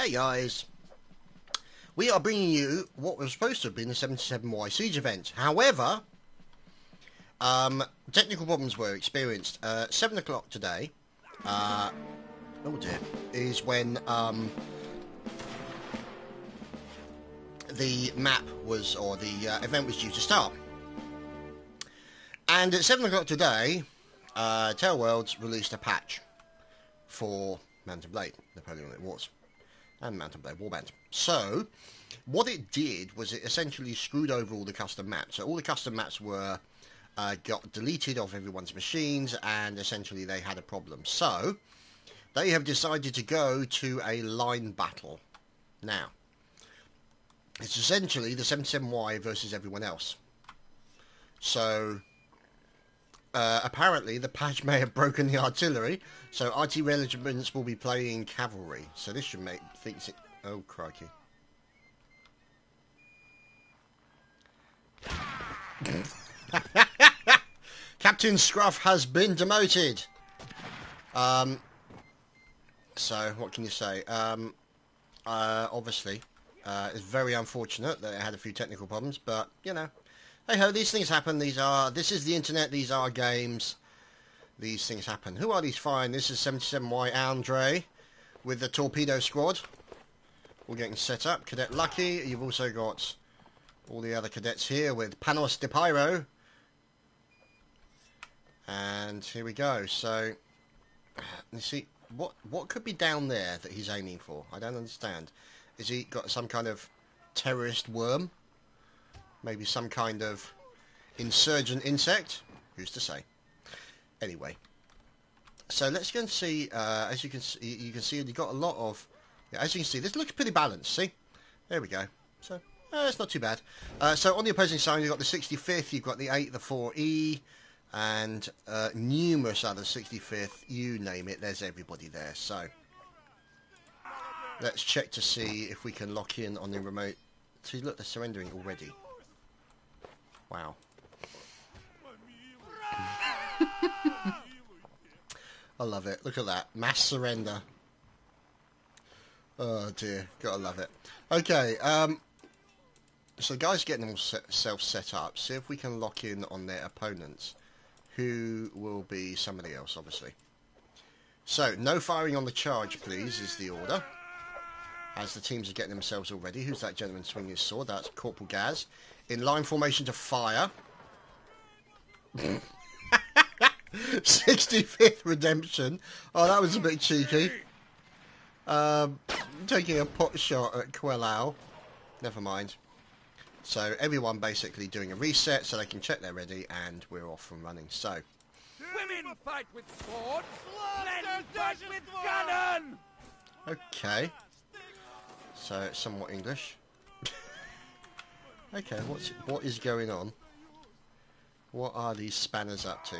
Hey guys, we are bringing you what was supposed to have been the 77Y Siege event. However, technical problems were experienced. 7 o'clock today, oh dear, is when the map was, or the event was due to start. And at 7 o'clock today, Tail Worlds released a patch for Mount and Blade, Napoleonic Wars, and Mount and Blade Warband. So, what it did was it essentially screwed over all the custom maps. So all the custom maps were got deleted off everyone's machines, and essentially they had a problem. So, they have decided to go to a line battle. Now, it's essentially the 77Y versus everyone else. So, apparently the patch may have broken the artillery, so artillery regiments will be playing cavalry. So this should make things... Oh, crikey. Captain Scruff has been demoted. So, what can you say? Obviously, it's very unfortunate that it had a few technical problems, but, you know, hey ho, these things happen. This is the internet, these are games. These things happen. Who are these fine? This is 77Y Andre with the torpedo squad. We're getting set up. Cadet Lucky. You've also got all the other cadets here with Panos de Pyro. And here we go. So, you see, what could be down there that he's aiming for? I don't understand. Is he got some kind of terrorist worm? Maybe some kind of insurgent insect? Who's to say? Anyway, so let's go and see. As you can see, you've got a lot of. Yeah, as you can see, this looks pretty balanced. See, there we go. So it's not too bad. So on the opposing side, you've got the 65th, you've got the 8, the 4E, and numerous other 65th. You name it, there's everybody there. So let's check to see if we can lock in on the remote. See, look, they're surrendering already. Wow. I love it. Look at that. Mass surrender. Oh dear. Gotta love it. Okay. So guys getting themselves set up. See if we can lock in on their opponents, who will be somebody else, obviously. So, no firing on the charge, please, is the order. As the teams are getting themselves all ready. Who's that gentleman swinging his sword? That's Corporal Gaz. In line formation to fire. 65th Redemption. Oh, that was a bit cheeky. Taking a pot shot at Quelao. Never mind. So, everyone basically doing a reset so they can check they're ready, and we're off and running. So, women fight with swords, men fight with cannon! Okay. So, it's somewhat English. Okay, what is going on? What are these spanners up to?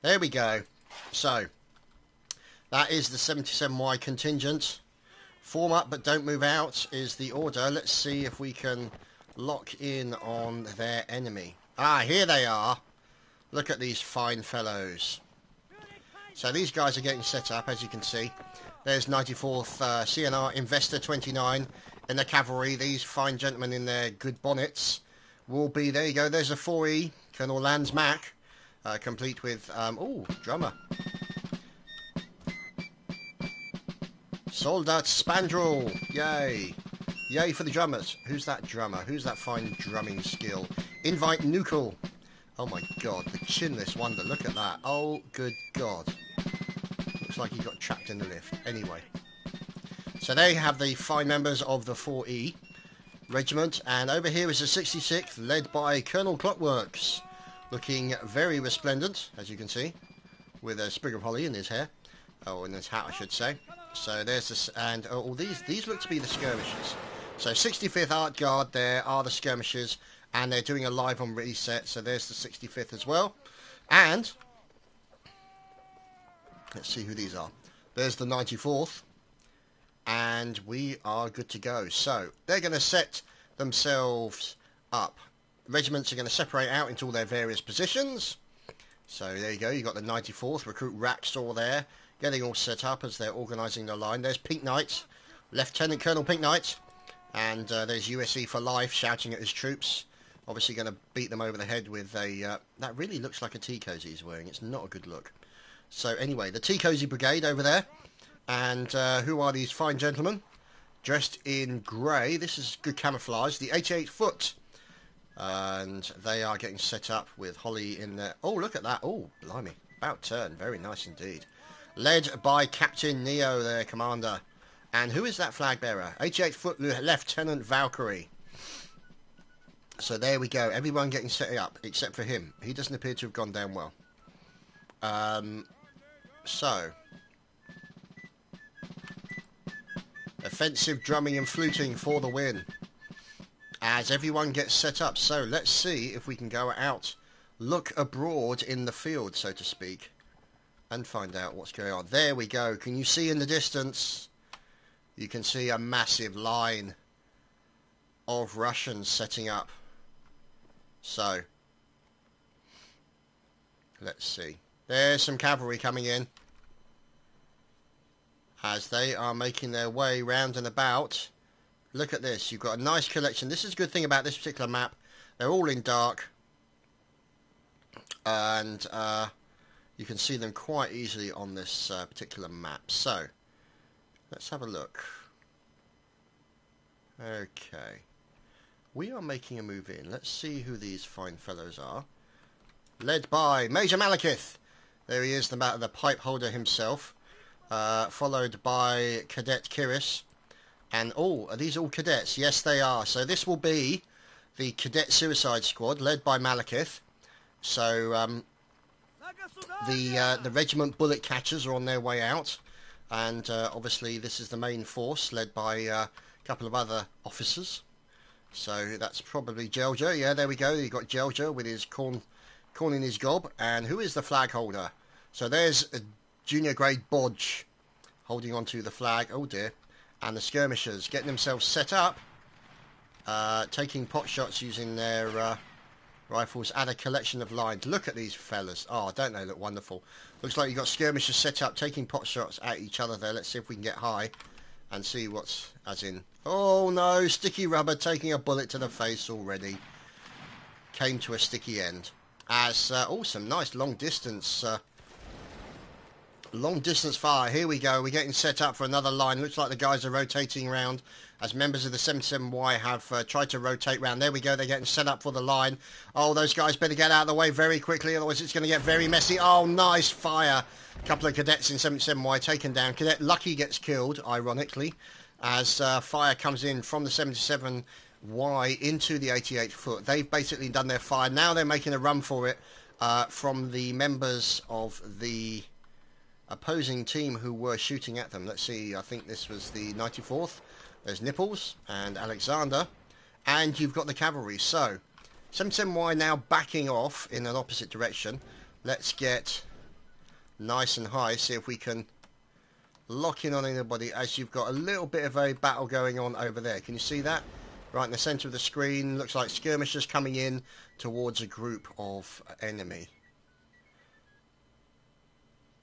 There we go. So, that is the 77Y contingent. Form up but don't move out is the order. Let's see if we can lock in on their enemy. Ah, here they are. Look at these fine fellows. So these guys are getting set up, as you can see. There's 94th CNR Investor 29 in the cavalry. These fine gentlemen in their good bonnets will be, there you go, there's a 4E, Colonel Lands Mac, complete with, oh, drummer. Soldat Spandrel, yay. Yay for the drummers. Who's that drummer? Who's that fine drumming skill? Invite Nukel. Oh my god, the chinless wonder, look at that. Oh, good god. Looks like he got trapped in the lift. Anyway. So they have the fine members of the 4E regiment, and over here is the 66th, led by Colonel Clockworks, looking very resplendent, as you can see, with a sprig of holly in his hair, or in his hat, I should say. So there's this, and all these look to be the skirmishes. So 65th Art Guard, there are the skirmishes, and they're doing a live on reset. So there's the 65th as well, and let's see who these are. There's the 94th. And we are good to go. So, they're going to set themselves up. Regiments are going to separate out into all their various positions. So, there you go. You've got the 94th, Recruit Racksaw there. getting all set up as they're organising the line. There's Pink Knight, Lieutenant Colonel Pink Knight, and there's USE for life shouting at his troops. Obviously going to beat them over the head with a... that really looks like a tea cozy he's wearing. It's not a good look. So anyway, the tea cozy brigade over there. And who are these fine gentlemen? Dressed in grey. This is good camouflage. The 88 foot. And they are getting set up with Holly in there. Oh, look at that. Oh, blimey. About turn. Very nice indeed. Led by Captain Neo, their commander. And who is that flag bearer? 88 foot Lieutenant Valkyrie. So there we go. Everyone getting set up except for him. He doesn't appear to have gone down well. So offensive drumming and fluting for the win as everyone gets set up. So let's see if we can go out, look abroad in the field, so to speak, and find out what's going on. There we go. Can you see in the distance? You can see a massive line of Russians setting up. So let's see. There's some cavalry coming in as they are making their way round and about. Look at this. You've got a nice collection. This is a good thing about this particular map. They're all in dark. And you can see them quite easily on this particular map. So let's have a look. Okay. We are making a move in. Let's see who these fine fellows are. Led by Major Malekith. There he is, the pipe holder himself. Followed by Cadet Kiris. And, oh, are these all cadets? Yes, they are. So this will be the Cadet Suicide Squad, led by Malekith. So, the Regiment Bullet Catchers are on their way out. And, obviously, this is the main force, led by a couple of other officers. So, that's probably Jelger. Yeah, there we go. You've got Jelger with his corn in his gob. And who is the flag holder? So, there's a junior grade Bodge holding onto the flag. Oh, dear. And the skirmishers getting themselves set up, taking pot shots using their rifles at a collection of lines. Look at these fellas. Oh, don't they look wonderful? Looks like you've got skirmishers set up, taking pot shots at each other there. Let's see if we can get high and see what's as in. Oh, no. Sticky rubber taking a bullet to the face already. Came to a sticky end. As, oh, some nice long distance fire. Here we go. We're getting set up for another line. Looks like the guys are rotating around as members of the 77Y have tried to rotate round. There we go. They're getting set up for the line. Oh, those guys better get out of the way very quickly, otherwise it's going to get very messy. Oh, nice fire. A couple of cadets in 77Y taken down. Cadet Lucky gets killed, ironically, as fire comes in from the 77Y into the 88 foot. They've basically done their fire. Now they're making a run for it from the members of the opposing team who were shooting at them. Let's see, I think this was the 94th. There's Nipples and Alexander, and you've got the cavalry. So 77Y now backing off in an opposite direction. Let's get nice and high, see if we can lock in on anybody, as you've got a little bit of a battle going on over there. Can you see that? Right in the centre of the screen, looks like skirmishers coming in towards a group of enemy.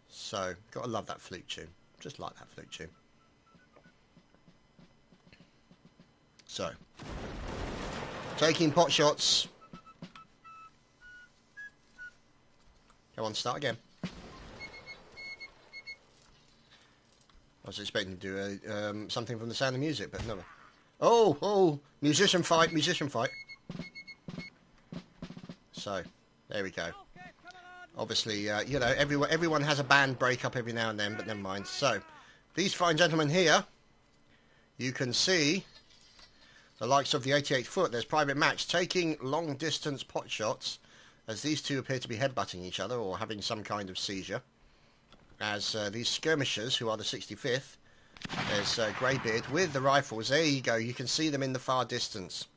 So, gotta love that flute tune. Just like that flute tune. So, taking pot shots. Come on, start again. I was expecting to do something from The Sound of Music, but no. Oh, musician fight. So, there we go. Obviously, you know, everyone has a band break-up every now and then, but never mind. So, these fine gentlemen here, you can see the likes of the 88 foot. There's Private Max taking long-distance pot shots, as these two appear to be headbutting each other or having some kind of seizure. As these skirmishers, who are the 65th, there's Greybeard with the rifles. There you go. You can see them in the far distance.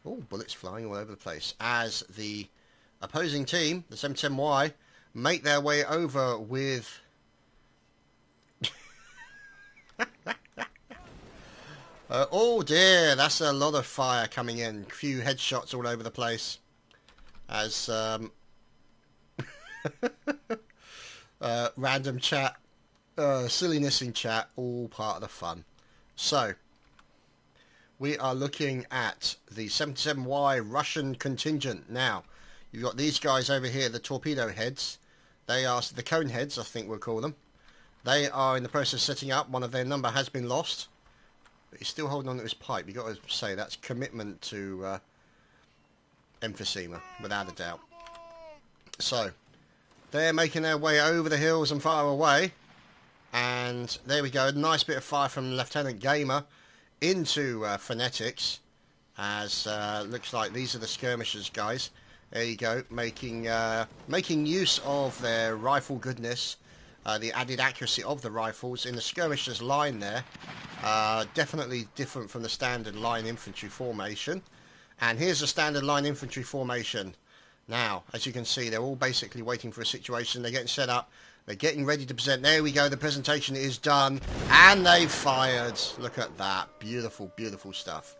Oh, bullets flying all over the place. As the opposing team, the 77Y, make their way over with oh dear, that's a lot of fire coming in. A few headshots all over the place. As random chat, silliness in chat, all part of the fun. So, we are looking at the 77Y Russian contingent. Now, you've got these guys over here, the torpedo heads. They are the cone heads, I think we'll call them. They are in the process of setting up. One of their number has been lost, but he's still holding on to his pipe. You've got to say that's commitment to emphysema, without a doubt. So, they're making their way over the hills and far away. And there we go, a nice bit of fire from Lieutenant Gamer into Phonetics, as looks like these are the skirmishers, guys. There you go, making use of their rifle goodness, the added accuracy of the rifles in the skirmishers line there. Definitely different from the standard line infantry formation. And here's the standard line infantry formation. Now, as you can see, they're all basically waiting for a situation. They're getting set up. They're getting ready to present. There we go. The presentation is done. And they've fired. Look at that. Beautiful, beautiful stuff.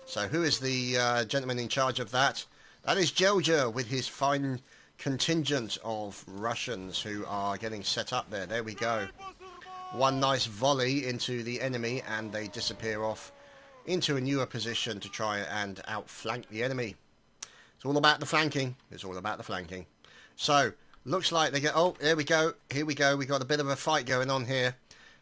So who is the gentleman in charge of that? That is Georgia with his fine contingent of Russians who are getting set up there. There we go. One nice volley into the enemy and they disappear off into a newer position to try and outflank the enemy. It's all about the flanking. It's all about the flanking. So, looks like they get... Oh, there we go. Here we go. We got a bit of a fight going on here.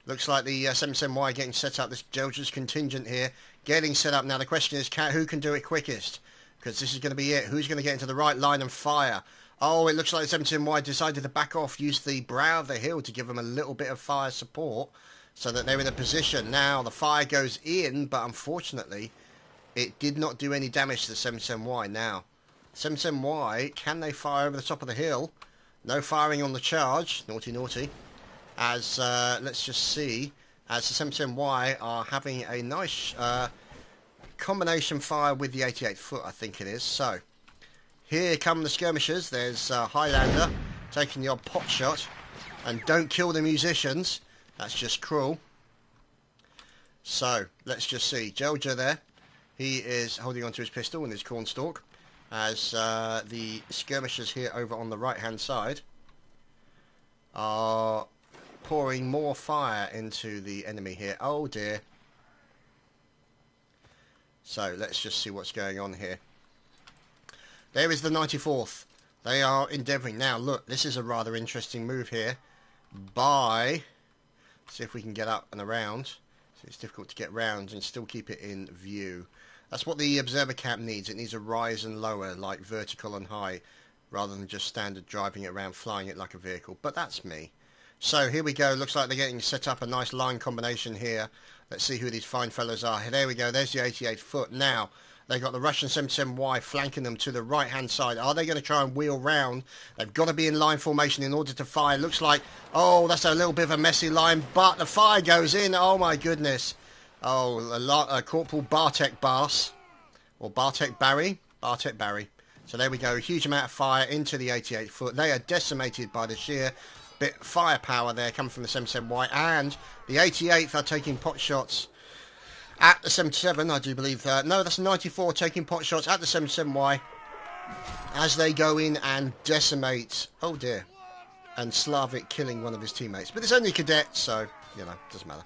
Looks like the 77Y getting set up. This Georgia's contingent here getting set up. Now, the question is, who can do it quickest? Because this is going to be it. Who's going to get into the right line and fire? Oh, it looks like the 77Y decided to back off, use the brow of the hill to give them a little bit of fire support so that they're in a position. Now, the fire goes in, but unfortunately, it did not do any damage to the 77Y. Now, 77Y, can they fire over the top of the hill? No firing on the charge. Naughty, naughty. As, let's just see, as the 77Y are having a nice combination fire with the 88th foot, I think it is. So, here come the skirmishers. There's Highlander taking the odd pot shot. And don't kill the musicians. That's just cruel. So, let's just see. Georgia there. He is holding onto his pistol and his cornstalk. As the skirmishers here over on the right-hand side are pouring more fire into the enemy here. Oh, dear. So, let's just see what's going on here. There is the 94th. They are endeavouring. Now, look, this is a rather interesting move here. See if we can get up and around. So it's difficult to get round and still keep it in view. That's what the observer cap needs. It needs a rise and lower, like vertical and high, rather than just standard driving it around, flying it like a vehicle. But that's me. So here we go. Looks like they're getting set up a nice line combination here. Let's see who these fine fellows are. There we go. There's the 88th foot. Now, they've got the Russian 77Y flanking them to the right-hand side. Are they going to try and wheel round? They've got to be in line formation in order to fire. Looks like, oh, that's a little bit of a messy line, but the fire goes in. Oh, my goodness. Oh, Corporal Bartek Bars. Or Bartek Barry. Bartek Barry. So there we go. A huge amount of fire into the 88th foot. They are decimated by the sheer bit firepower there coming from the 77Y. And the 88th are taking pot shots at the 77, I do believe. No, that's 94 taking pot shots at the 77Y as they go in and decimate. Oh, dear. And Slavic killing one of his teammates. But it's only a cadet, so, you know, doesn't matter.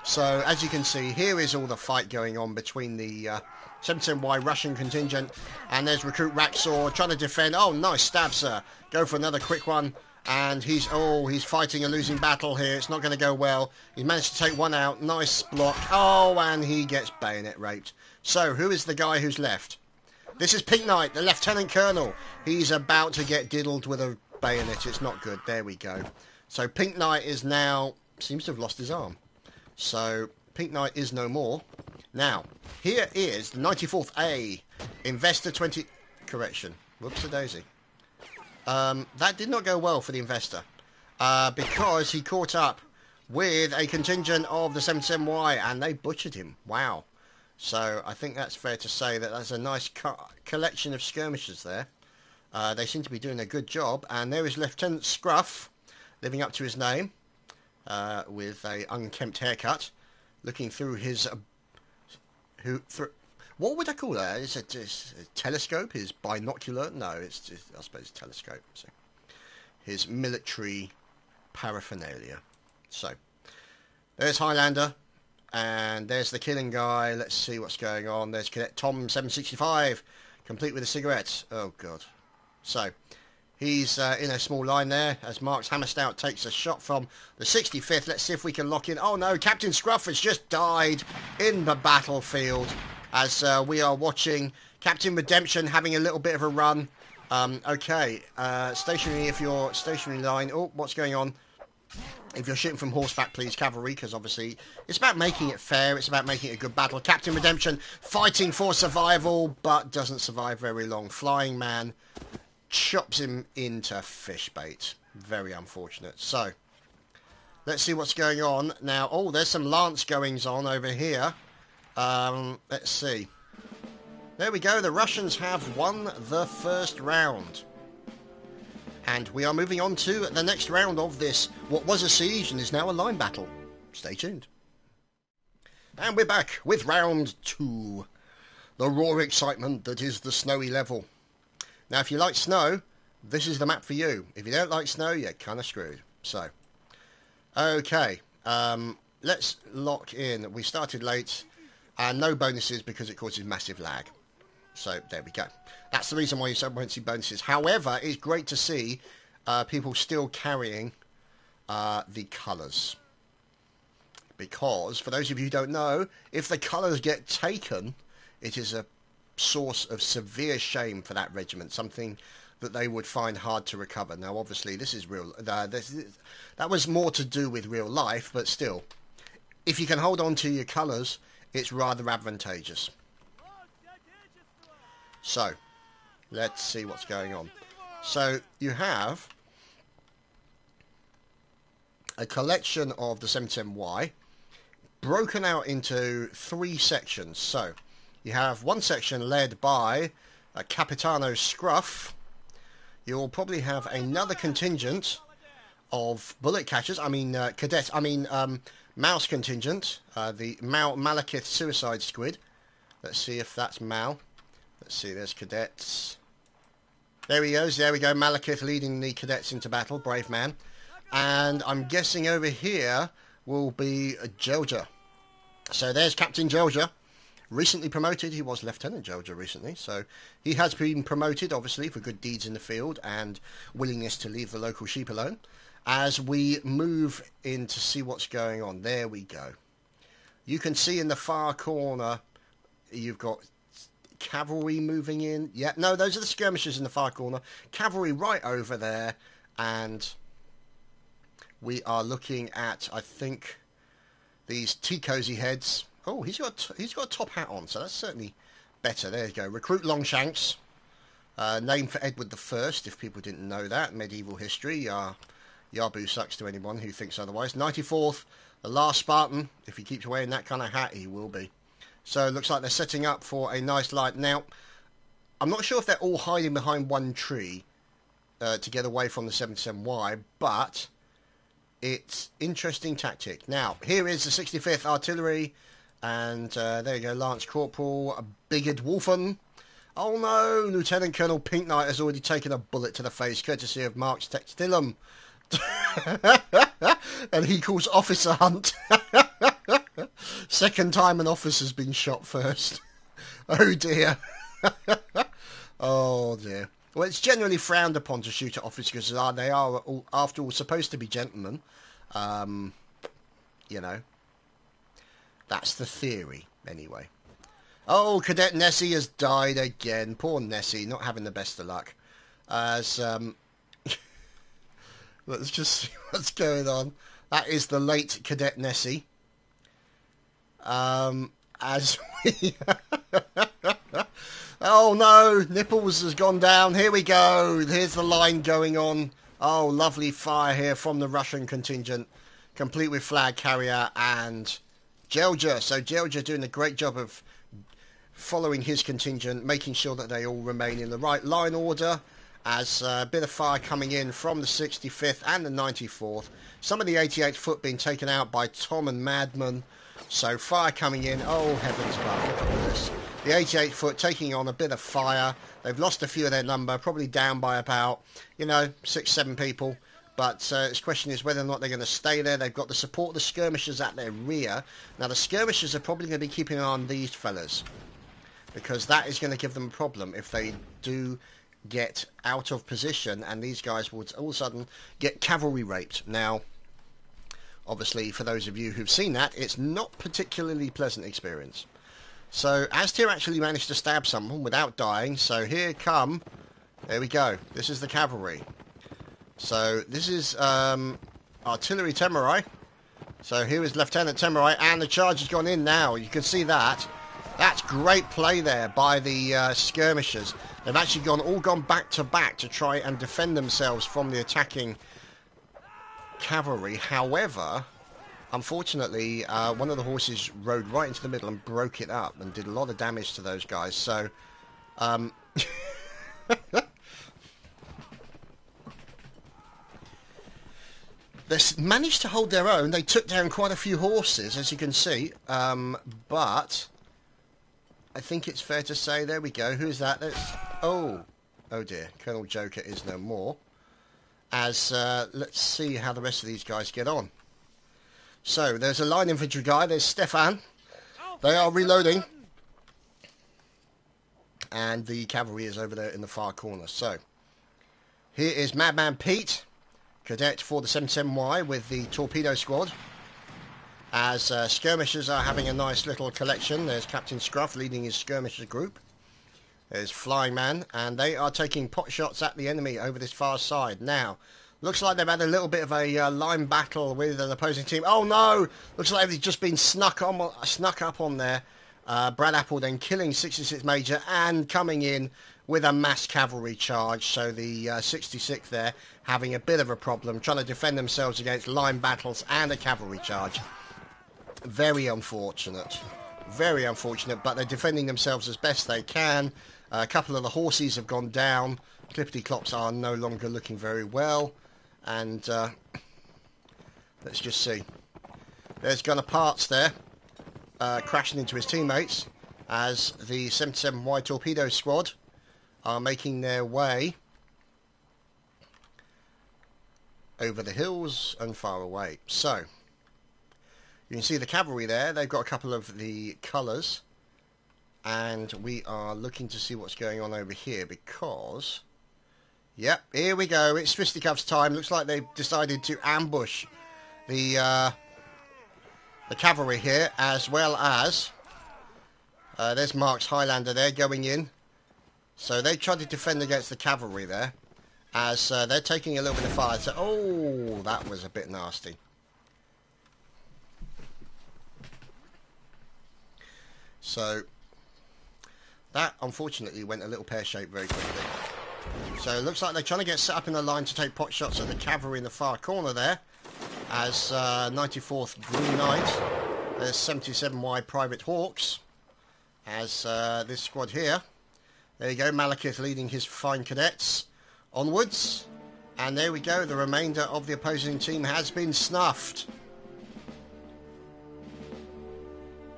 So, as you can see, here is all the fight going on between the 77Y Russian contingent. And there's Recruit Raxor trying to defend. Oh, nice stab, sir. Go for another quick one. And he's fighting a losing battle here. It's not going to go well. He managed to take one out. Nice block. Oh, and he gets bayonet raped. So, who is the guy who's left? This is Pink Knight, the Lieutenant Colonel. He's about to get diddled with a bayonet. It's not good. There we go. So, Pink Knight is now... seems to have lost his arm. So, Pink Knight is no more. Now, here is the 94th A. Investor 20... Correction. Whoops-a-daisy. That did not go well for the investor. Because he caught up with a contingent of the 77Y and they butchered him. Wow. So, I think that's fair to say that that's a nice collection of skirmishers there. They seem to be doing a good job. And there is Lieutenant Scruff, living up to his name. With a unkempt haircut, looking through his what would I call that? Is it a telescope? His binocular? No, it's just, I suppose, telescope. So his military paraphernalia. So, there's Highlander, and there's the killing guy. Let's see what's going on. There's Cadet Tom 765, complete with a cigarette. Oh, God. So, he's in a small line there as Marks Hammerstout takes a shot from the 65th. Let's see if we can lock in. Oh, no, Captain Scruff has just died in the battlefield as we are watching Captain Redemption having a little bit of a run. Okay, stationary if you're stationary line. Oh, what's going on? If you're shooting from horseback, please, cavalry, because obviously it's about making it fair. It's about making it a good battle. Captain Redemption fighting for survival, but doesn't survive very long. Flying Man chops him into fish bait. Very unfortunate. So, let's see what's going on. Now, oh, there's some lance goings on over here. Let's see. There we go. The Russians have won the first round. And we are moving on to the next round of this, what was a siege and is now a line battle. Stay tuned. And we're back with round 2. The raw excitement that is the snowy level. Now, if you like snow, this is the map for you. If you don't like snow, you're kind of screwed. So, okay. Let's lock in. We started late. And no bonuses because it causes massive lag. So, there we go. That's the reason why you won't see bonuses. However, it's great to see people still carrying the colours. Because, for those of you who don't know, if the colours get taken, it is a source of severe shame for that regiment. Something that they would find hard to recover. Now, obviously, this is real. That was more to do with real life, but still. If you can hold on to your colours, it's rather advantageous. So, let's see what's going on. So, you have a collection of the 77Y broken out into 3 sections. So, you have one section led by Capitano Scruff. You'll probably have another contingent of bullet catchers. Mouse contingent. The Malekith Suicide Squid. Let's see if that's Mal. Let's see, there's cadets. There he goes, there we go. Malekith leading the cadets into battle. Brave man. And I'm guessing over here will be Gelger. So there's Captain Gelger. Recently promoted. He was Lieutenant Gelger recently. So he has been promoted, obviously, for good deeds in the field and willingness to leave the local sheep alone. As we move in to see what's going on. There we go. You can see in the far corner, you've got cavalry moving in. Yeah, no, those are the skirmishes in the far corner. Cavalry right over there. And we are looking at, I think, these T-Cozy heads. Oh, he's got a top hat on, so that's certainly better. There you go. Recruit Longshanks. Name for Edward I, if people didn't know that. Medieval history. Yabu sucks to anyone who thinks otherwise. 94th, the last Spartan. If he keeps wearing that kind of hat, he will be. So it looks like they're setting up for a nice light. Now, I'm not sure if they're all hiding behind one tree to get away from the 77Y, but it's interesting tactic. Now, here is the 65th Artillery, and there you go, Lance Corporal Bigard Wolfen. Oh no, Lieutenant Colonel Pinknight has already taken a bullet to the face, courtesy of Mark's Textilum. And he calls Officer Hunt. Second time an officer's been shot first. Oh dear. Oh dear. Well, it's generally frowned upon to shoot at officers because they are, after all, supposed to be gentlemen. You know. That's the theory, anyway. Oh, Cadet Nessie has died again. Poor Nessie, not having the best of luck. As, let's just see what's going on. That is the late Cadet Nessie. As we... Oh no, Nipples has gone down. Here we go. Here's the line going on. Oh, lovely fire here from the Russian contingent. Complete with flag carrier and Gelger. So Gelger doing a great job of following his contingent, making sure that they all remain in the right line order. As a bit of fire coming in from the 65th and the 94th. Some of the 88th foot being taken out by Tom and Madman. So fire coming in. Oh heavens, well, look at all this. The 88 foot taking on a bit of fire. They've lost a few of their number, probably down by about, 6, 7 people. But the question is whether or not they're going to stay there. They've got the support of the skirmishers at their rear. Now, the skirmishers are probably going to be keeping an eye on these fellas, because that is going to give them a problem if they do get out of position, and these guys would all of a sudden get cavalry raped. Now, obviously, for those of you who've seen that, it's not particularly pleasant experience. So, Aztir actually managed to stab someone without dying. So, here come... There we go. This is the cavalry. So, this is Artillery Temerai. So, here is Lieutenant Temerai, and the charge has gone in now. You can see that. That's great play there by the skirmishers. They've actually all gone back to back to try and defend themselves from the attacking cavalry. However, unfortunately, one of the horses rode right into the middle and broke it up and did a lot of damage to those guys. So, they managed to hold their own. They took down quite a few horses, as you can see, but I think it's fair to say, there we go, who's that? Oh dear, Colonel Joker is no more. As, let's see how the rest of these guys get on. So, there's a line infantry guy, there's Stefan. They are reloading. And the cavalry is over there in the far corner. So, here is Madman Pete, cadet for the 77Y with the torpedo squad. As skirmishers are having a nice little collection. There's Captain Scruff leading his skirmisher group. There's Flying Man, and they are taking pot shots at the enemy over this far side. Now, looks like they've had a little bit of a line battle with an opposing team. Oh no! Looks like they've just been snuck up on there. Brad Apple then killing 66 Major and coming in with a mass cavalry charge. So the 66th there having a bit of a problem, trying to defend themselves against line battles and a cavalry charge. Very unfortunate, but they're defending themselves as best they can. A couple of the horses have gone down. Clippity Clops are no longer looking very well. And let's just see. There's Gunner Parts there, crashing into his teammates as the 77Y Torpedo Squad are making their way over the hills and far away. So, you can see the cavalry there. They've got a couple of the colours. And we are looking to see what's going on over here because... Yep, here we go. It's Fisticuffs time. Looks like they've decided to ambush the cavalry here, as well as... there's Mark's Highlander there going in. So they tried to defend against the cavalry there, as they're taking a little bit of fire. So, oh, that was a bit nasty. So... that, unfortunately, went a little pear-shaped very quickly. So it looks like they're trying to get set up in a line to take pot shots at the cavalry in the far corner there. As 94th Green Knight. There's 77Y Private Hawks. As this squad here. There you go, Malekith leading his fine cadets. Onwards. And there we go, the remainder of the opposing team has been snuffed.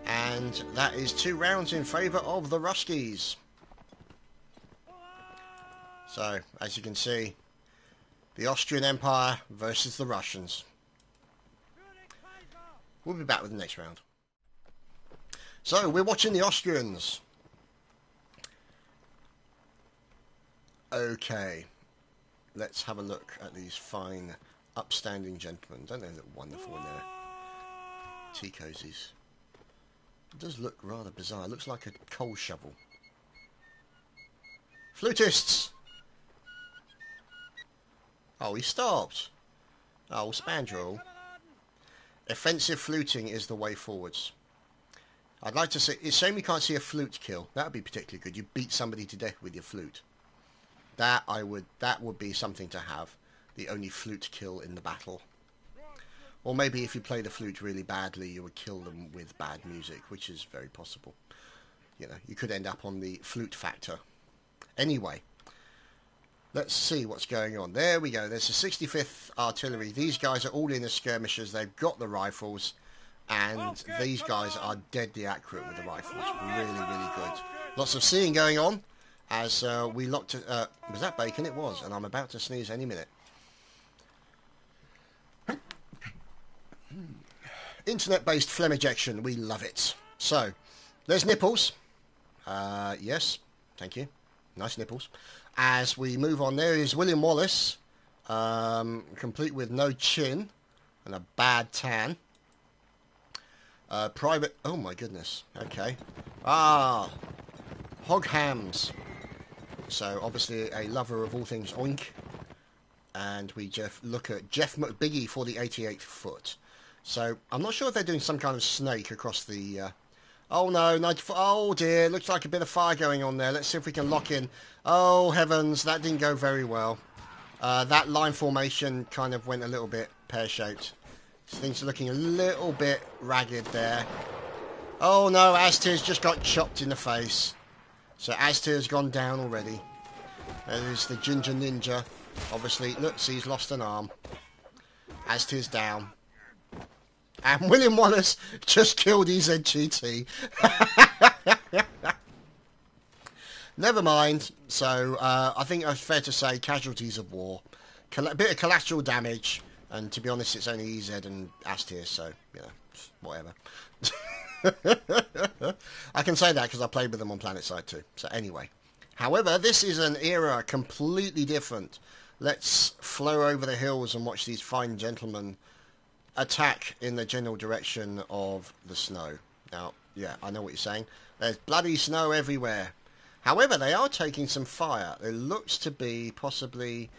And that is 2 rounds in favour of the Ruskies. So, as you can see, the Austrian Empire versus the Russians. We'll be back with the next round. So, we're watching the Austrians. Okay. Let's have a look at these fine, upstanding gentlemen. Don't they look wonderful in their tea cozies? It does look rather bizarre. It looks like a coal shovel. Flutists! Oh, he stopped. Oh, Spandrel. Offensive fluting is the way forwards. I'd like to see... It's a shame we can't see a flute kill. That would be particularly good. You beat somebody to death with your flute. That would be something to have. The only flute kill in the battle. Or maybe if you play the flute really badly, you would kill them with bad music, which is very possible. You know, you could end up on the flute factor. Anyway, let's see what's going on. There we go. There's the 65th Artillery. These guys are all in the skirmishers. They've got the rifles. And these guys are deadly accurate with the rifles. Really, really good. Lots of seeing going on as we looked at... was that bacon? It was, and I'm about to sneeze any minute. Internet-based phlegm ejection, we love it. So, there's nipples. Yes, thank you. Nice nipples. As we move on, there is William Wallace, complete with no chin and a bad tan. Private... Oh my goodness. Okay. Ah, hog hams. So obviously a lover of all things oink. And we look at Jeff McBiggie for the 88th foot. So I'm not sure if they're doing some kind of snake across the... Oh no, 94... Oh dear, looks like a bit of fire going on there. Let's see if we can lock in. Oh heavens, that didn't go very well. That line formation kind of went a little bit pear-shaped. Things are looking a little bit ragged there. Oh no, Aztir's just got chopped in the face. So Aztir's gone down already. There's the Ginger Ninja. Obviously, look, see, he's lost an arm. Aztir's down. And William Wallace just killed his ZGT. Never mind. So, I think it's fair to say casualties of war. A bit of collateral damage. And to be honest, it's only EZ and Aztir, so, you know, whatever. I can say that because I played with them on PlanetSide too. So anyway. However, this is an era completely different. Let's flow over the hills and watch these fine gentlemen attack in the general direction of the snow. Now, yeah, I know what you're saying. There's bloody snow everywhere. However, they are taking some fire. It looks to be possibly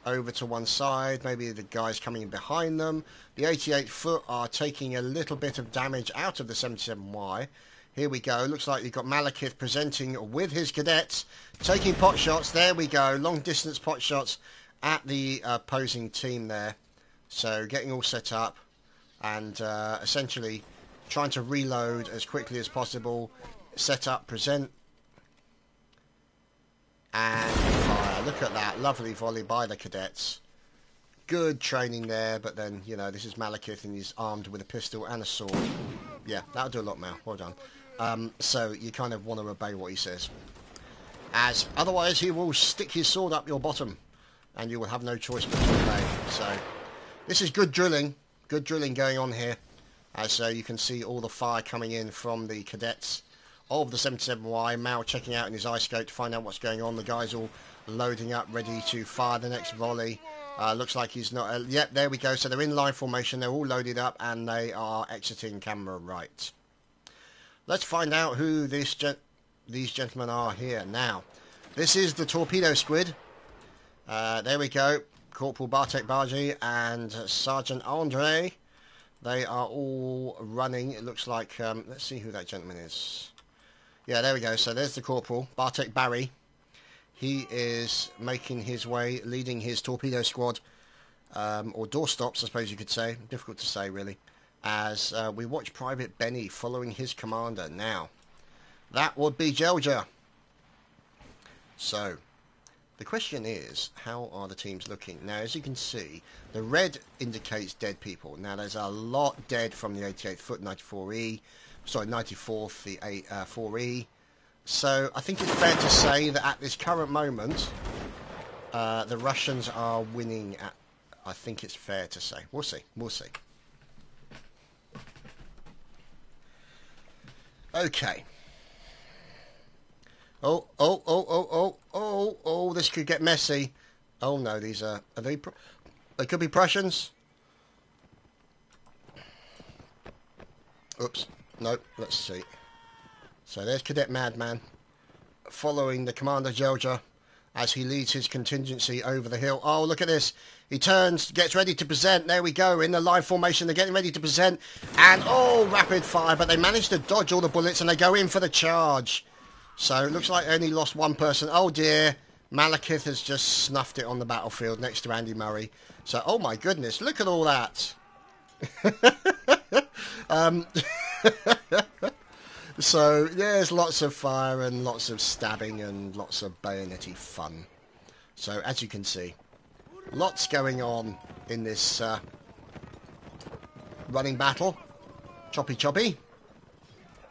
over to one side. Maybe the guys coming in behind them. The 88 foot are taking a little bit of damage out of the 77Y. Here we go. Looks like you've got Malekith presenting with his cadets. Taking pot shots. There we go. Long distance pot shots at the opposing team there. So getting all set up. And essentially trying to reload as quickly as possible. Set up, present. And fire. Look at that. Lovely volley by the cadets. Good training there. But then, you know, this is Malekith and he's armed with a pistol and a sword. Yeah, that'll do a lot, Mal. Well done. So you kind of want to obey what he says. As otherwise he will stick his sword up your bottom. And you will have no choice but to obey. So this is good drilling. Good drilling going on here. As you can see all the fire coming in from the cadets of the 77Y. Mal checking out in his iScope to find out what's going on. The guys all loading up, ready to fire the next volley. Looks like he's not... yep, there we go. So they're in line formation. They're all loaded up and they are exiting camera right. Let's find out who these gentlemen are here. Now, this is the Torpedo Squid. There we go. Corporal Bartek Bargy and Sergeant Andre. They are all running. It looks like... let's see who that gentleman is. Yeah, there we go. So there's the Corporal, Bartek Barry. He is making his way, leading his torpedo squad, or doorstops, I suppose you could say. Difficult to say, really. As we watch Private Benny following his commander. Now, that would be Gelja. So, the question is, how are the teams looking? Now, as you can see, the red indicates dead people. Now, there's a lot dead from the 88th foot, 94E. Sorry, 94th, the 4E. So, I think it's fair to say that at this current moment, the Russians are winning at... I think it's fair to say. We'll see. We'll see. Okay. Oh, this could get messy. Oh no, these are they could be Prussians? Oops. Nope, let's see. So there's Cadet Madman following the Commander Gelja as he leads his contingency over the hill. Oh, look at this. He turns, gets ready to present. There we go. In the live formation, they're getting ready to present. And, oh, rapid fire. But they managed to dodge all the bullets and they go in for the charge. So it looks like they only lost one person. Oh, dear. Malekith has just snuffed it on the battlefield next to Andy Murray. So, oh, my goodness. Look at all that. So, there's lots of fire and lots of stabbing and lots of bayonet-y fun. So, as you can see, lots going on in this running battle. Choppy choppy.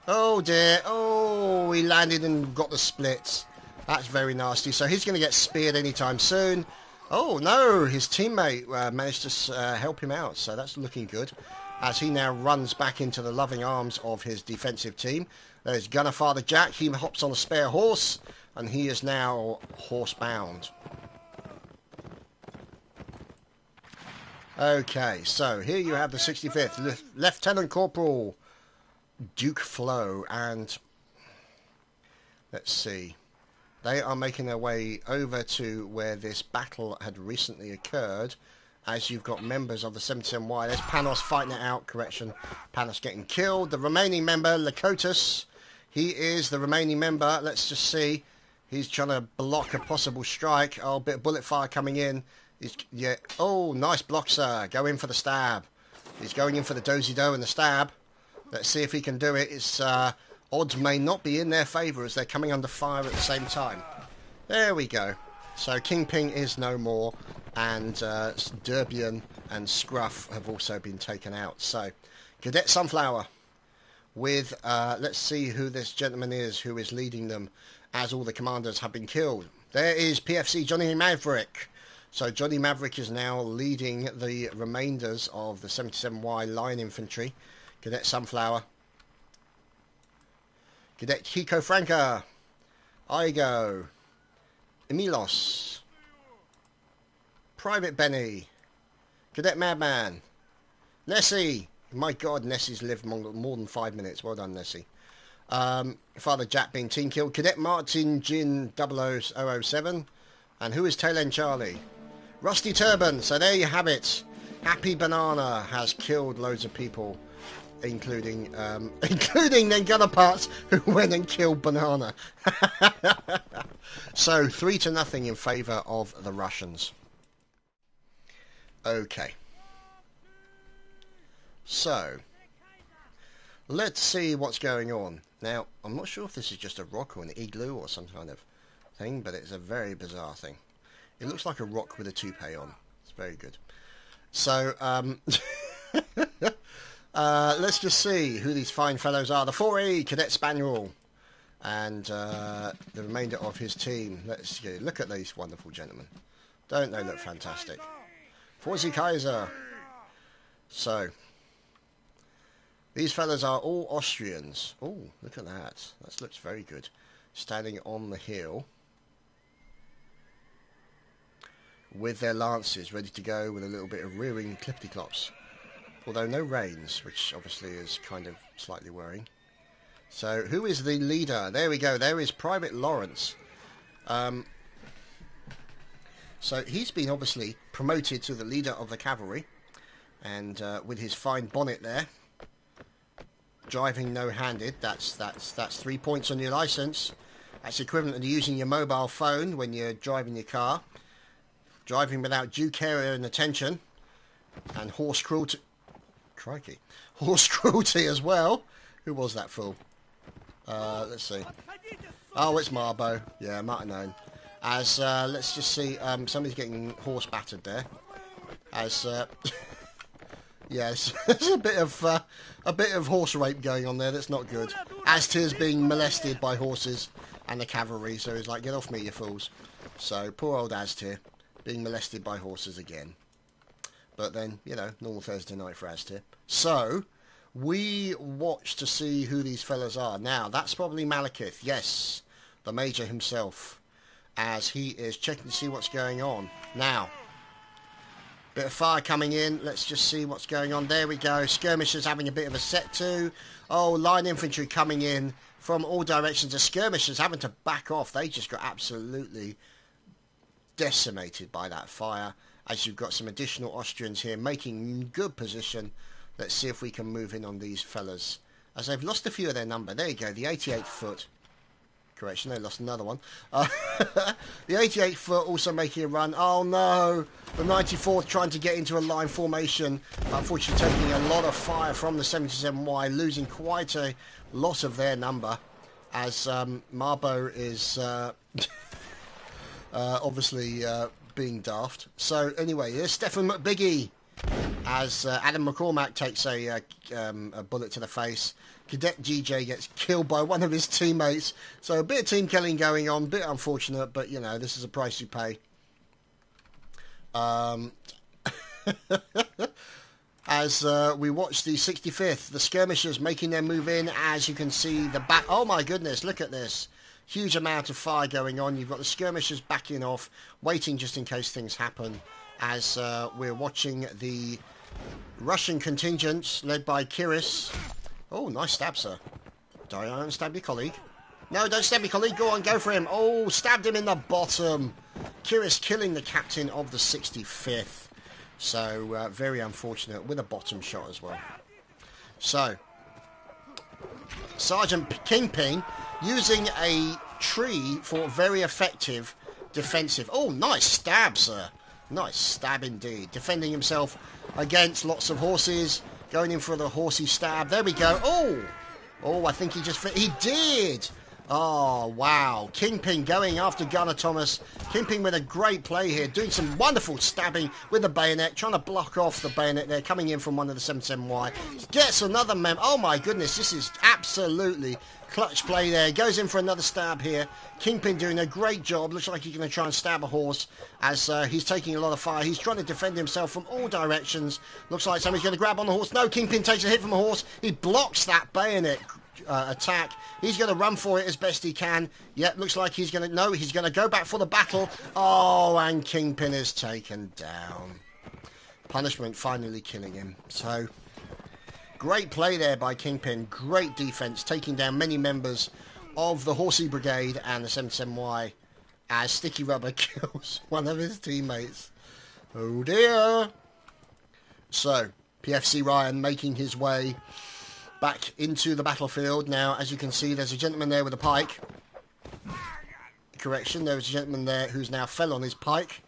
Oh dear. Oh, he landed and got the splits. That's very nasty. So he's going to get speared anytime soon. Oh no, his teammate managed to help him out. So that's looking good. As he now runs back into the loving arms of his defensive team. There's Gunner Father Jack. He hops on a spare horse. And he is now horse-bound. Okay, so here you have the 65th. Lieutenant Corporal Duke Flo. And let's see. They are making their way over to where this battle had recently occurred. As you've got members of the 77Y. There's Panos fighting it out. Correction. Panos getting killed. The remaining member, Lakotas. He is the remaining member. Let's just see. He's trying to block a possible strike. Oh, bit of bullet fire coming in. Yeah. Oh, nice block, sir. Go in for the stab. He's going in for the dozy-do and the stab. Let's see if he can do it. It's odds may not be in their favour as they're coming under fire at the same time. There we go. So Kingpin is no more. And Derbian and Scruff have also been taken out. So Cadet Sunflower with, let's see who this gentleman is who is leading them. As all the commanders have been killed. There is PFC Johnny Maverick. So Johnny Maverick is now leading the remainders of the 77Y Line Infantry. Cadet Sunflower. Cadet Kiko Franca. Igo. Emilos. Private Benny. Cadet Madman. Nessie. My God, Nessie's lived more than 5 minutes. Well done, Nessie. Father Jack being team killed. Cadet Martin Jin 00007. And who is Tail End Charlie? Rusty Turban. So there you have it. Happy Banana has killed loads of people, including then Gunner Parts, who went and killed Banana. So 3-0 in favour of the Russians. Okay. So let's see what's going on. Now, I'm not sure if this is just a rock or an igloo or some kind of thing, but it's a very bizarre thing. It looks like a rock with a toupee on. It's very good. So, let's just see who these fine fellows are. The 4E Cadet Spaniel and the remainder of his team. Let's see. Look at these wonderful gentlemen. Don't they look fantastic? Forzi Kaiser. So, these fellas are all Austrians. Oh, look at that. That looks very good. Standing on the hill with their lances ready to go with a little bit of rearing clippity-clops. Although no reins, which obviously is kind of slightly worrying. So, who is the leader? There we go. There is Private Lawrence. So, he's been obviously promoted to the leader of the cavalry. And with his fine bonnet there. Driving no-handed, that's 3 points on your licence. That's equivalent to using your mobile phone when you're driving your car. Driving without due care and attention. And horse cruelty. Crikey. Horse cruelty as well. Who was that fool? Let's see. Oh, it's Marbo. Yeah, might have known. As, let's just see, somebody's getting horse battered there. As, yes, there's a bit of horse rape going on there. That's not good. Astyr's being molested by horses and the cavalry, so he's like, get off me, you fools. So poor old Astyr being molested by horses again. But then, you know, normal Thursday night for Astyr. So we watch to see who these fellas are. Now that's probably Malekith. Yes, the Major himself, as he is checking to see what's going on now. Bit of fire coming in. Let's just see what's going on. There we go. Skirmishers having a bit of a set to. Oh, line infantry coming in from all directions. The skirmishers having to back off. They just got absolutely decimated by that fire. As you've got some additional Austrians here making good position. Let's see if we can move in on these fellas. As they've lost a few of their number. There you go. The 88 foot. Correction, they lost another one. The 88 foot also making a run. Oh no, the 94th trying to get into a line formation. Unfortunately taking a lot of fire from the 77Y, losing quite a lot of their number. As Marbo is obviously being daft. So anyway, here's Stefan McBiggie. As Adam McCormack takes a bullet to the face. Cadet GJ gets killed by one of his teammates. So a bit of team killing going on, bit unfortunate, but you know, this is a price you pay. As we watch the 65th, the skirmishers making their move in. As you can see, the back... Oh my goodness, look at this. Huge amount of fire going on. You've got the skirmishers backing off, waiting just in case things happen. As we're watching the Russian contingents led by Kiris. Oh, nice stab, sir. Don't stab your colleague. No, don't stab your colleague. Go on, go for him. Oh, stabbed him in the bottom. Kiris killing the captain of the 65th. So, very unfortunate with a bottom shot as well. So, Sergeant Kingpin using a tree for very effective defensive. Oh, nice stab, sir. Nice stab indeed. Defending himself against lots of horses. Going in for the horsey stab. There we go. Oh! Oh, I think he just... He did! Oh, wow. Kingpin going after Gunner Thomas. Kingpin with a great play here. Doing some wonderful stabbing with the bayonet. Trying to block off the bayonet there. Coming in from one of the 77Y. Gets another mem. Oh, my goodness. This is absolutely clutch play there. Goes in for another stab here. Kingpin doing a great job. Looks like he's going to try and stab a horse as he's taking a lot of fire. He's trying to defend himself from all directions. Looks like somebody's going to grab on the horse. No, Kingpin takes a hit from a horse. He blocks that bayonet attack. He's going to run for it as best he can. Yep, looks like he's going to... No, he's going to go back for the battle. Oh, and Kingpin is taken down. Punishment finally killing him. So, great play there by Kingpin. Great defense, taking down many members of the Horsey Brigade and the 77Y as Sticky Rubber kills one of his teammates. Oh dear. So, PFC Ryan making his way back into the battlefield. Now, as you can see, there's a gentleman there with a pike. Correction, there was a gentleman there who's now fell on his pike.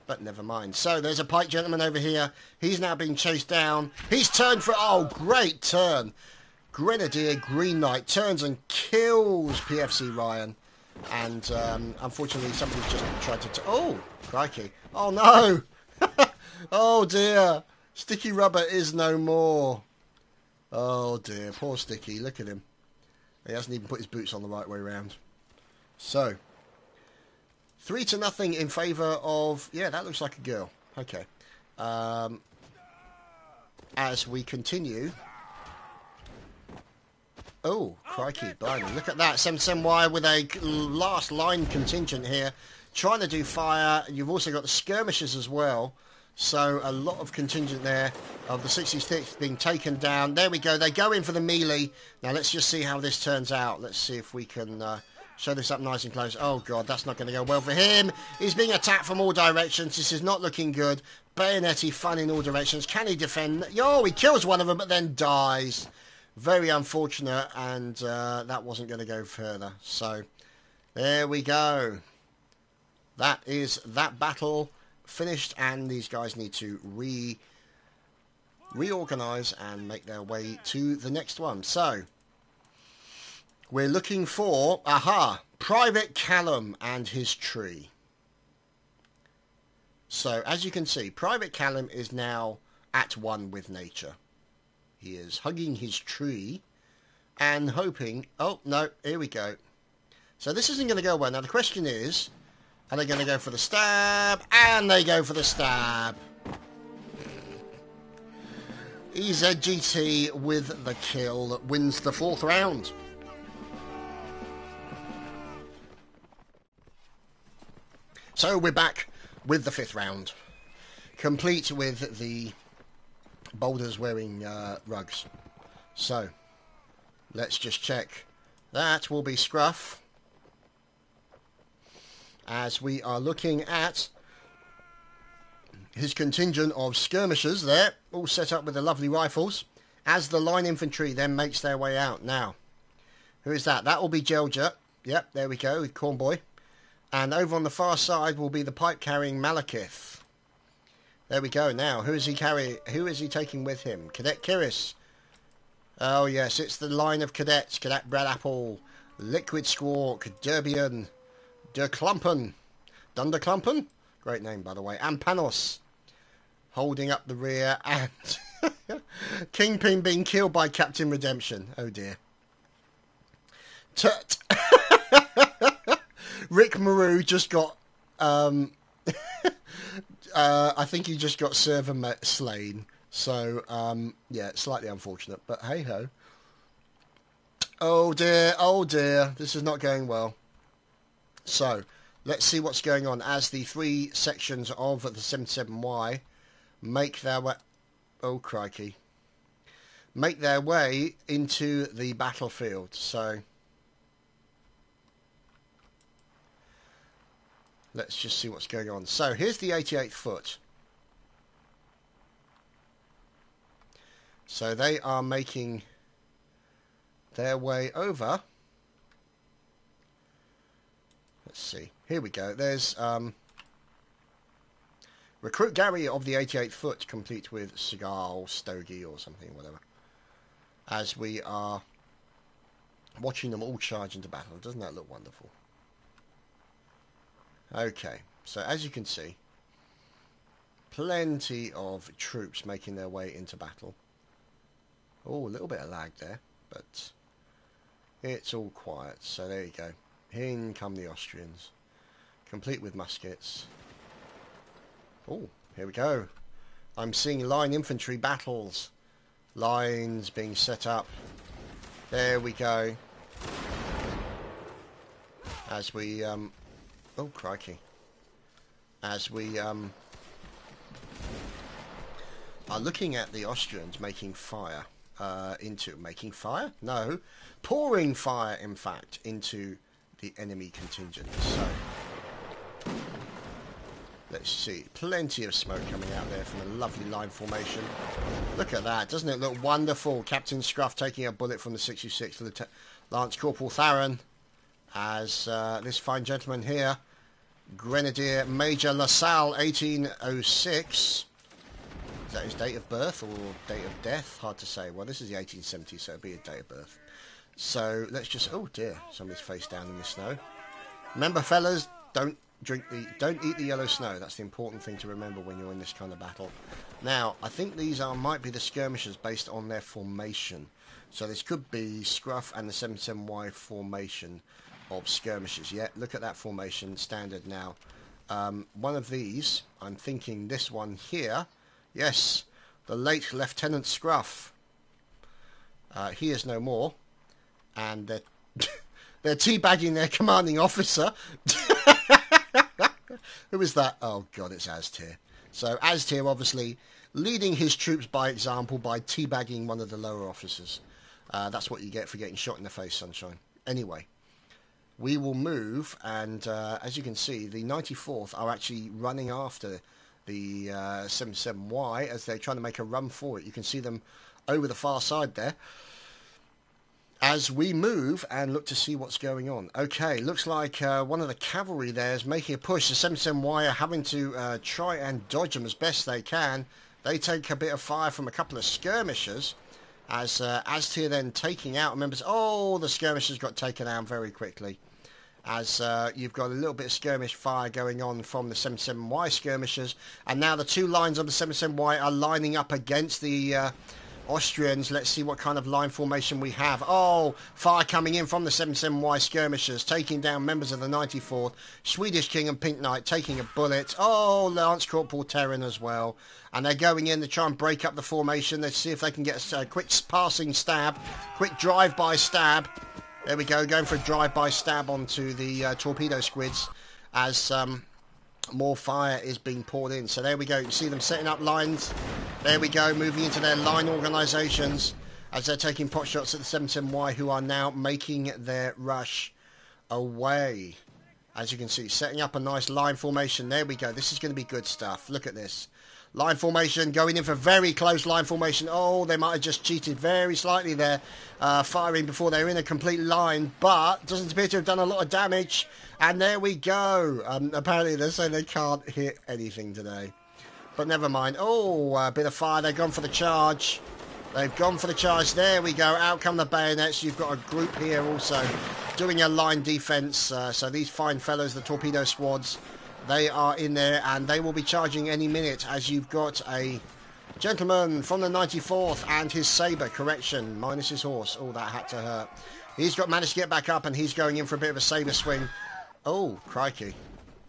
But never mind. So, there's a pike gentleman over here. He's now being chased down. He's turned for... Oh, great turn. Grenadier Green Knight turns and kills PFC Ryan. And, unfortunately, somebody's just tried to... Oh, crikey. Oh, no. Oh, dear. Sticky Rubber is no more. Oh dear, poor Sticky, look at him. He hasn't even put his boots on the right way round. So, 3-0 in favour of... Yeah, that looks like a girl. Okay. As we continue... Oh, crikey, blimey. Look at that, 77Y with a last line contingent here. Trying to do fire. You've also got the skirmishers as well. So a lot of contingent there of the 66th being taken down. There we go. They go in for the melee. Now let's just see how this turns out. Let's see if we can show this up nice and close. Oh, God, that's not going to go well for him. He's being attacked from all directions. This is not looking good. Bayonetti fun in all directions. Can he defend? Oh, he kills one of them but then dies. Very unfortunate, and that wasn't going to go further. So there we go. That is that battle finished, and these guys need to reorganize and make their way to the next one. So we're looking for Private Callum and his tree. So as you can see, Private Callum is now at one with nature. He is hugging his tree and hoping... Oh no, here we go. So this isn't going to go well. Now the question is, are they going to go for the stab? And they go for the stab. EZGT with the kill that wins the 4th round. So we're back with the 5th round. Complete with the boulders wearing rugs. So let's just check. That will be Scruff. As we are looking at his contingent of skirmishers there, all set up with the lovely rifles, as the line infantry then makes their way out. Now, who is that? That will be Jelja. Yep, there we go, with Cornboy. And over on the far side will be the pipe-carrying Malekith. There we go. Now, who is he taking with him? Cadet Kiris. Oh, yes, it's the line of cadets. Cadet Brad Apple, Liquid Squawk, Derbian, Der Klumpen, Dunderklumpen, great name by the way, and Panos holding up the rear, and Kingpin being killed by Captain Redemption. Oh dear. Tut. Rick Maru just got... I think he just got server slain. So, yeah, slightly unfortunate. But hey-ho. Oh dear, this is not going well. So, let's see what's going on as the 3 sections of the 77Y make their way... Oh, crikey. Make their way into the battlefield. So, let's just see what's going on. So, here's the 88th Foot. So, they are making their way over. Let's see. Here we go. There's Recruit Gary of the 88th Foot, complete with cigar or stogie or something, whatever. As we are watching them all charge into battle. Doesn't that look wonderful? Okay. So as you can see, plenty of troops making their way into battle. Oh, a little bit of lag there, but it's all quiet. So there you go. In come the Austrians, complete with muskets. Oh, here we go. I'm seeing line infantry battles. Lines being set up. There we go. As we, oh crikey. As we, are looking at the Austrians making fire. Making fire? No. Pouring fire, in fact, into the enemy contingent. So, let's see. Plenty of smoke coming out there from a lovely line formation. Look at that. Doesn't it look wonderful? Captain Scruff taking a bullet from the 66 to the Lance Corporal Theron. As this fine gentleman here, Grenadier Major LaSalle, 1806. Is that his date of birth or date of death? Hard to say. Well, this is the 1870s, so it'll be a date of birth. So let's just... Oh dear, somebody's face down in the snow. Remember, fellas, don't eat the yellow snow. That's the important thing to remember when you're in this kind of battle. Now, I think these might be the skirmishers based on their formation. So this could be Scruff and the 77Y formation of skirmishers. Yeah, look at that formation, standard now. One of these, I'm thinking this one here. Yes, the late Lieutenant Scruff. He is no more. And they're teabagging their commanding officer. Who is that? Oh, God, it's Aztir. So Aztir, obviously, leading his troops by example by teabagging one of the lower officers. That's what you get for getting shot in the face, sunshine. Anyway, we will move, and as you can see, the 94th are actually running after the 77Y as they're trying to make a run for it. You can see them over the far side there. As we move and look to see what's going on. Okay, looks like one of the cavalry there is making a push. The 77Y are having to try and dodge them as best they can. They take a bit of fire from a couple of skirmishers. As Aztir then taking out members. Oh, the skirmishers got taken out very quickly. As you've got a little bit of skirmish fire going on from the 77Y skirmishers. And now the two lines of the 77Y are lining up against the... Austrians. Let's see what kind of line formation we have. Oh, fire coming in from the 77Y skirmishers, taking down members of the 94th. Swedish King and Pink Knight taking a bullet. Oh, Lance Corporal Terran as well. And they're going in to try and break up the formation. Let's see if they can get a quick passing stab. Quick drive-by stab. There we go, going for a drive-by stab onto the torpedo squids as... more fire is being poured in. So there we go. You can see them setting up lines. There we go, moving into their line organisations as they're taking pot shots at the 77Y, who are now making their rush away. As you can see, setting up a nice line formation. There we go. This is going to be good stuff. Look at this. Line formation, going in for very close line formation. Oh, they might have just cheated very slightly there, firing before they're in a complete line, but doesn't appear to have done a lot of damage. And there we go. Apparently they're saying they can't hit anything today. But never mind. Oh, a bit of fire. They've gone for the charge. They've gone for the charge. There we go. Out come the bayonets. You've got a group here also doing a line defence. So these fine fellows, the torpedo squads, they are in there and they will be charging any minute as you've got a gentleman from the 94th and his sabre, correction, minus his horse. Oh, that had to hurt. He's managed to get back up and he's going in for a bit of a sabre swing. Oh, crikey.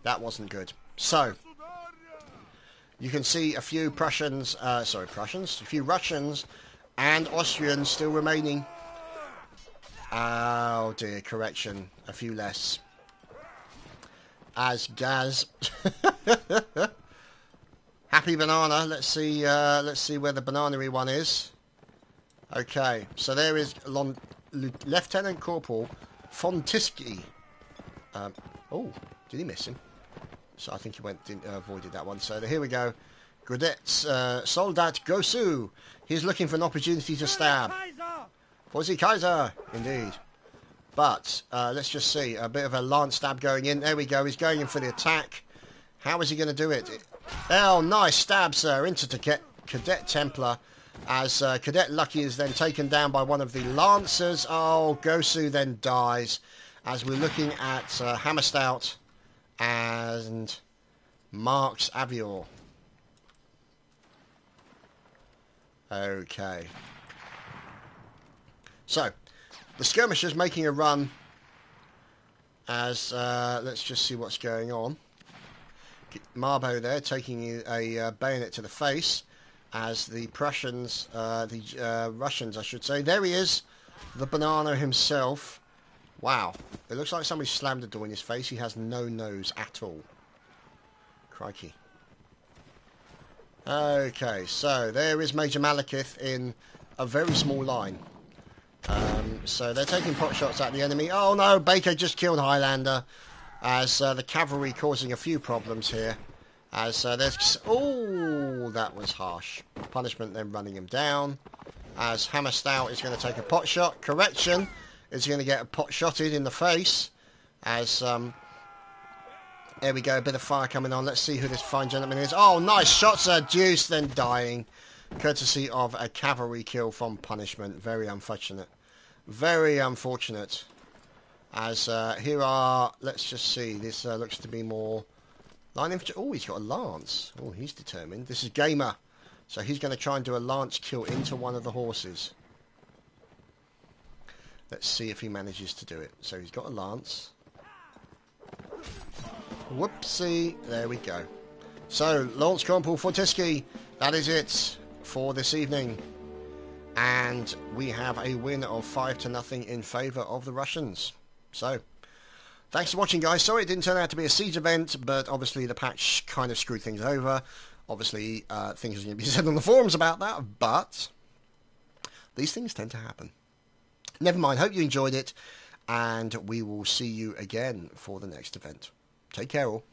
That wasn't good. So, you can see a few a few Russians and Austrians still remaining. Oh dear, correction, a few less. As Gaz. Happy banana. Let's see where the banana-y one is. Okay, so there is Lieutenant Corporal Fontiski. Oh, did he miss him? So I think he avoided that one. So here we go. Gradet's Soldat Gosu. He's looking for an opportunity to stab. For the Kaiser, indeed. But let's just see. A bit of a lance stab going in. There we go. He's going in for the attack. How is he going to do it? Oh, nice stab, sir, into Cadet Templar. As Cadet Lucky is then taken down by one of the Lancers. Oh, Gosu then dies. As we're looking at Hammerstout and Marx Avior. Okay. So, the skirmishers making a run as, let's just see what's going on. Marbo there taking a bayonet to the face as the Russians, I should say. There he is, the banana himself. Wow, it looks like somebody slammed a door in his face. He has no nose at all. Crikey. Okay, so there is Major Malekith in a very small line. So they're taking pot shots at the enemy. Oh no, Baker just killed Highlander. As the cavalry causing a few problems here. As there's... Oh, that was harsh. Punishment then running him down. As Hammerstout is going to take a pot shot. Correction. Is going to get a pot shotted in the face. As... there we go, a bit of fire coming on. Let's see who this fine gentleman is. Oh, nice shots are deuce, then dying. Courtesy of a cavalry kill from punishment. Very unfortunate. Very unfortunate. As here are, let's just see, this looks to be more line infantry. Oh, he's got a lance. Oh, he's determined. This is Gamer. So he's going to try and do a lance kill into one of the horses. Let's see if he manages to do it. So he's got a lance. Whoopsie. There we go. So, Lance Corporal Fortiski, that is it for this evening. And we have a win of 5-0 in favour of the Russians. So, thanks for watching, guys. Sorry it didn't turn out to be a siege event, but obviously the patch kind of screwed things over. Obviously, things are going to be said on the forums about that, but these things tend to happen. Never mind, hope you enjoyed it, and we will see you again for the next event. Take care all.